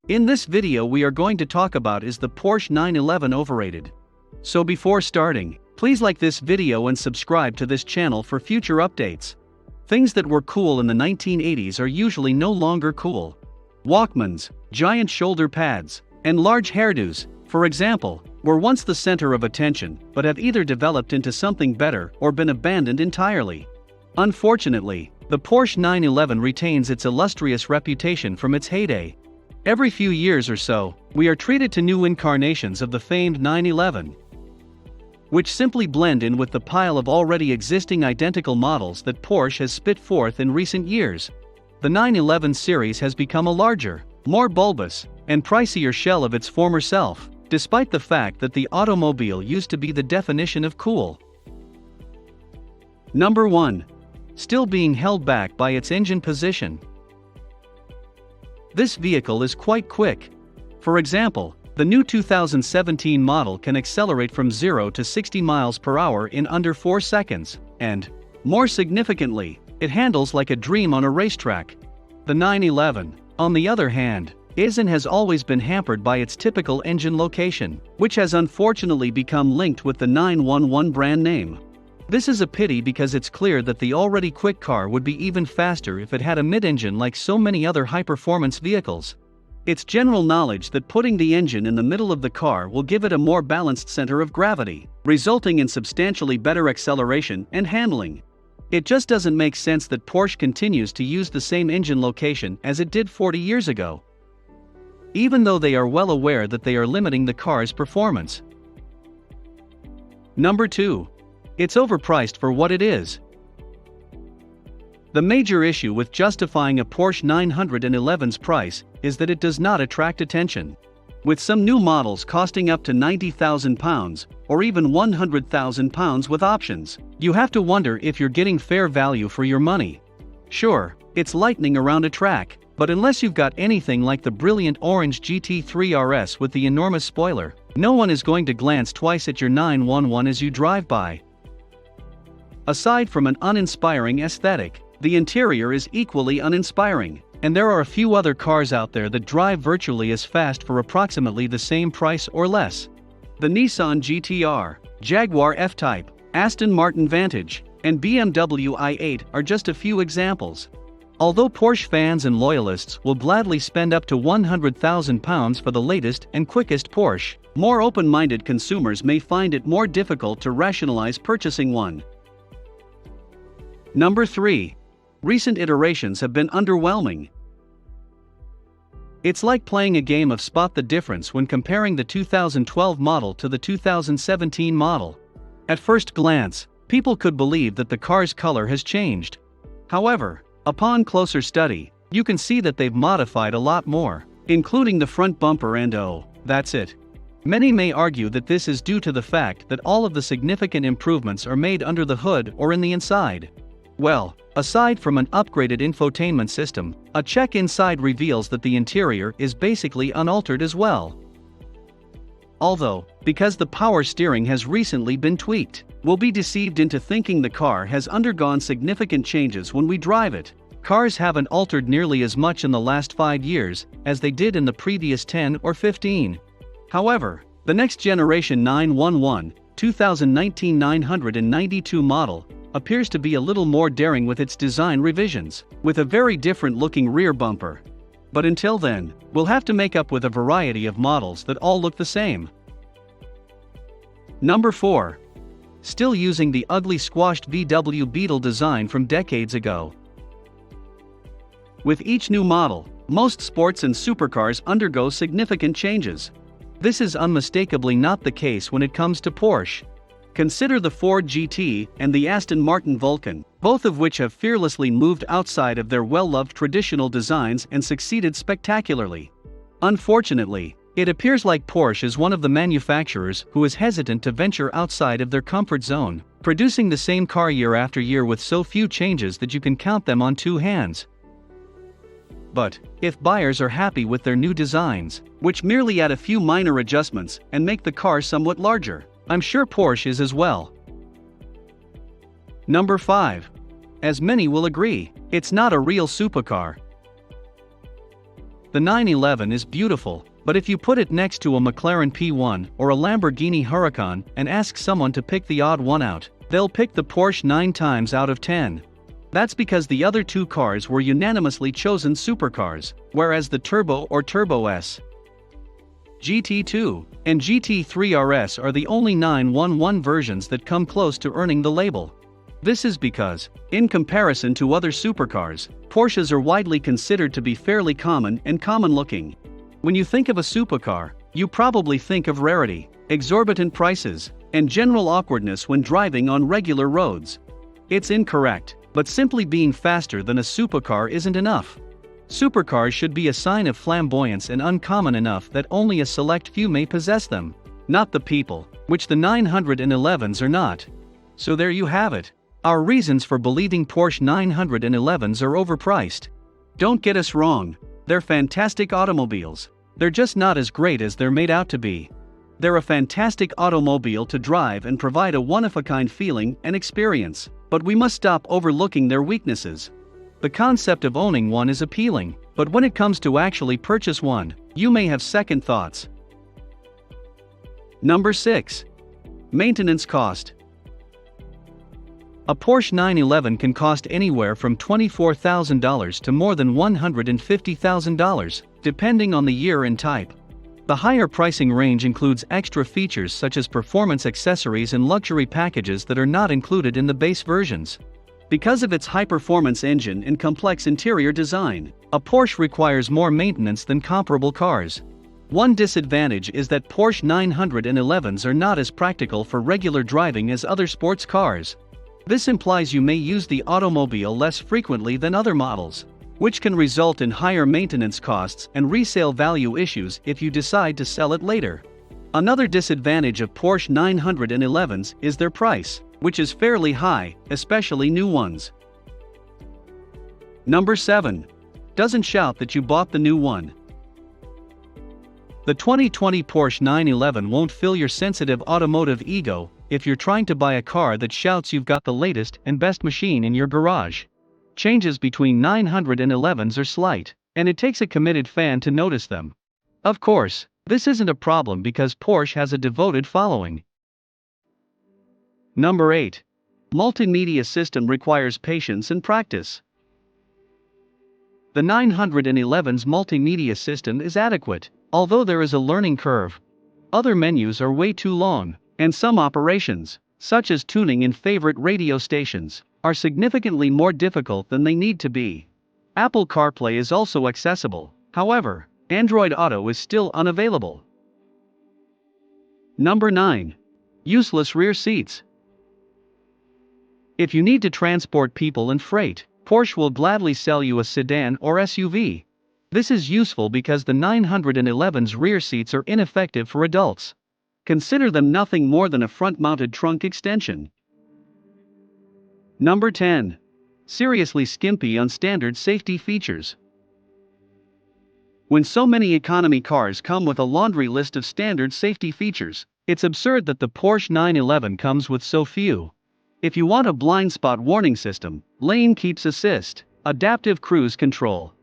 In this video we are going to talk about is the Porsche 911 overrated. So before starting, please like this video and subscribe to this channel for future updates. Things that were cool in the 1980s are usually no longer cool. Walkmans, giant shoulder pads, and large hairdos, for example, were once the center of attention but have either developed into something better or been abandoned entirely. Unfortunately, the Porsche 911 retains its illustrious reputation from its heyday. Every few years or so, we are treated to new incarnations of the famed 911, which simply blend in with the pile of already existing identical models that Porsche has spit forth in recent years. The 911 series has become a larger, more bulbous, and pricier shell of its former self, despite the fact that the automobile used to be the definition of cool. Number 1. Still being held back by its engine position. This vehicle is quite quick. For example, the new 2017 model can accelerate from 0 to 60 miles per hour in under 4 seconds, and, more significantly, it handles like a dream on a racetrack. The 911, on the other hand, is and has always been hampered by its typical engine location, which has unfortunately become linked with the 911 brand name. This is a pity because it's clear that the already quick car would be even faster if it had a mid-engine like so many other high-performance vehicles. It's general knowledge that putting the engine in the middle of the car will give it a more balanced center of gravity, resulting in substantially better acceleration and handling. It just doesn't make sense that Porsche continues to use the same engine location as it did 40 years ago, even though they are well aware that they are limiting the car's performance. Number 2. It's overpriced for what it is. The major issue with justifying a Porsche 911's price is that it does not attract attention. With some new models costing up to £90,000 or even £100,000 with options, you have to wonder if you're getting fair value for your money. Sure, it's lightning around a track, but unless you've got anything like the brilliant orange GT3 RS with the enormous spoiler, no one is going to glance twice at your 911 as you drive by. Aside from an uninspiring aesthetic, the interior is equally uninspiring, and there are a few other cars out there that drive virtually as fast for approximately the same price or less. The Nissan GT-R, Jaguar F-Type, Aston Martin Vantage, and BMW i8 are just a few examples. Although Porsche fans and loyalists will gladly spend up to £100,000 for the latest and quickest Porsche, more open-minded consumers may find it more difficult to rationalize purchasing one. Number 3. Recent iterations have been underwhelming. It's like playing a game of spot the difference when comparing the 2012 model to the 2017 model. At first glance, people could believe that the car's color has changed. However, upon closer study, you can see that they've modified a lot more, including the front bumper and oh, that's it. Many may argue that this is due to the fact that all of the significant improvements are made under the hood or in the inside. Well, aside from an upgraded infotainment system, a check inside reveals that the interior is basically unaltered as well. Although, because the power steering has recently been tweaked, we'll be deceived into thinking the car has undergone significant changes when we drive it. Cars haven't altered nearly as much in the last 5 years as they did in the previous 10 or 15. However, the next generation 911, 2019 992 model, appears to be a little more daring with its design revisions, with a very different looking rear bumper. But until then, we'll have to make up with a variety of models that all look the same. Number 4. Still using the ugly squashed VW Beetle design from decades ago. With each new model, most sports and supercars undergo significant changes. This is unmistakably not the case when it comes to Porsche. Consider the Ford GT and the Aston Martin Vulcan, both of which have fearlessly moved outside of their well-loved traditional designs and succeeded spectacularly. Unfortunately, it appears like Porsche is one of the manufacturers who is hesitant to venture outside of their comfort zone, producing the same car year after year with so few changes that you can count them on 2 hands. But, if buyers are happy with their new designs, which merely add a few minor adjustments and make the car somewhat larger, I'm sure Porsche is as well. Number 5. As many will agree, it's not a real supercar. The 911 is beautiful, but if you put it next to a McLaren P1 or a Lamborghini Huracan and ask someone to pick the odd one out, they'll pick the Porsche 9 times out of 10. That's because the other two cars were unanimously chosen supercars, whereas the Turbo or Turbo S, GT2, and GT3 RS are the only 911 versions that come close to earning the label. This is because, in comparison to other supercars, Porsches are widely considered to be fairly common and common-looking. When you think of a supercar, you probably think of rarity, exorbitant prices, and general awkwardness when driving on regular roads. It's incorrect, but simply being faster than a supercar isn't enough. Supercars should be a sign of flamboyance and uncommon enough that only a select few may possess them, not the people, which the 911s are not. So there you have it. Our reasons for believing Porsche 911s are overpriced. Don't get us wrong, they're fantastic automobiles. They're just not as great as they're made out to be. They're a fantastic automobile to drive and provide a one-of-a-kind feeling and experience, but we must stop overlooking their weaknesses. The concept of owning one is appealing, but when it comes to actually purchase one, you may have second thoughts. Number 6. Maintenance cost. A Porsche 911 can cost anywhere from $24,000 to more than $150,000, depending on the year and type. The higher pricing range includes extra features such as performance accessories and luxury packages that are not included in the base versions. Because of its high-performance engine and complex interior design, a Porsche requires more maintenance than comparable cars. One disadvantage is that Porsche 911s are not as practical for regular driving as other sports cars. This implies you may use the automobile less frequently than other models, which can result in higher maintenance costs and resale value issues if you decide to sell it later. Another disadvantage of Porsche 911s is their price, which is fairly high, especially new ones. Number 7. Doesn't shout that you bought the new one. The 2020 Porsche 911 won't fill your sensitive automotive ego if you're trying to buy a car that shouts you've got the latest and best machine in your garage. Changes between 911s are slight, and it takes a committed fan to notice them. Of course, this isn't a problem because Porsche has a devoted following. Number 8. Multimedia system requires patience and practice. The 911's multimedia system is adequate, although there is a learning curve. Other menus are way too long, and some operations, such as tuning in favorite radio stations, are significantly more difficult than they need to be. Apple CarPlay is also accessible, however, Android Auto is still unavailable. Number 9. Useless rear seats. If you need to transport people and freight, Porsche will gladly sell you a sedan or SUV. This is useful because the 911's rear seats are ineffective for adults. Consider them nothing more than a front-mounted trunk extension. Number 10. Seriously skimpy on standard safety features. When so many economy cars come with a laundry list of standard safety features, it's absurd that the Porsche 911 comes with so few. If you want a blind spot warning system, lane keeps assist, adaptive cruise control,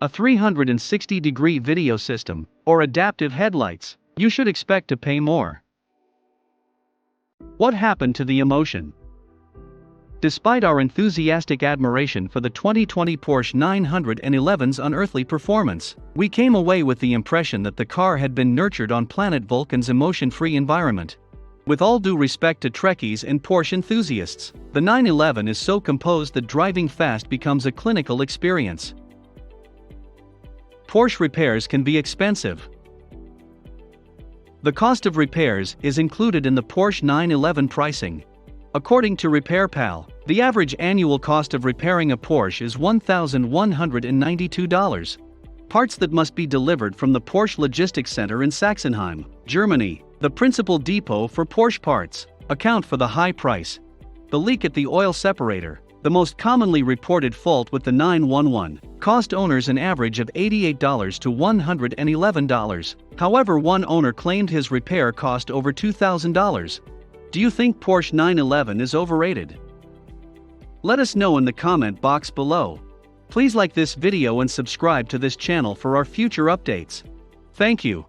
a 360-degree video system, or adaptive headlights, you should expect to pay more. What happened to the emotion? Despite our enthusiastic admiration for the 2020 Porsche 911's unearthly performance, we came away with the impression that the car had been nurtured on planet Vulcan's emotion-free environment. With all due respect to Trekkies and Porsche enthusiasts, the 911 is so composed that driving fast becomes a clinical experience. Porsche repairs can be expensive. The cost of repairs is included in the Porsche 911 pricing. According to RepairPal, the average annual cost of repairing a Porsche is $1,192. Parts that must be delivered from the Porsche Logistics Center in Sachsenheim, Germany, the principal depot for Porsche parts, account for the high price. The leak at the oil separator, the most commonly reported fault with the 911, cost owners an average of $88 to $111. However, one owner claimed his repair cost over $2,000. Do you think Porsche 911 is overrated? Let us know in the comment box below. Please like this video and subscribe to this channel for our future updates. Thank you.